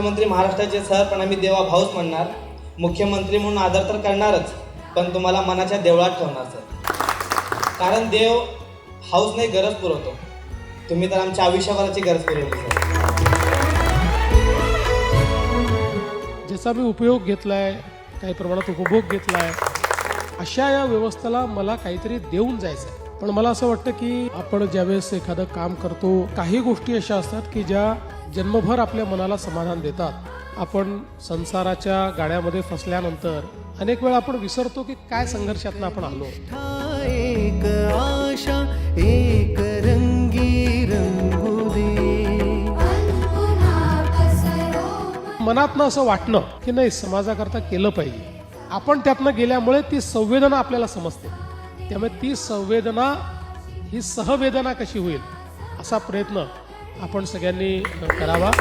मुख्यमंत्री महाराष्ट्राचे सर, पण आम्ही देवा भाऊच म्हणणार. मुख्यमंत्री म्हणून आदर तर करणारच, पण तुम्हाला मनाच्या देवळात ठेवणार सर. कारण देव हाऊस नाही गरज पुरवतो, तुम्ही तर आमच्या आयुष्यभराची गरज पुरवली सर. ज्याचा मी उपयोग घेतलाय, काही प्रमाणात उपभोग घेतलाय, अशा या व्यवस्थेला मला काहीतरी देऊन जायचं आहे. पण मला असं वाटतं की आपण ज्यावेळेस एखादं काम करतो, काही गोष्टी अशा असतात की ज्या जन्मभर आपल्या मनाला समाधान देतात. आपण संसाराच्या गाड्यामध्ये फसल्यानंतर अनेक वेळा आपण विसरतो की काय संघर्षातनं आपण आलो. एक आशा एक रंगी रंगू दे. मनातनं असं वाटणं की नाही समाजाकरता केलं पाहिजे, आपण त्यातनं गेल्यामुळे ती संवेदना आपल्याला समजते. त्यामुळे ती संवेदना ही सहवेदना कशी होईल असा प्रयत्न आपण सगळ्यांनी करावा.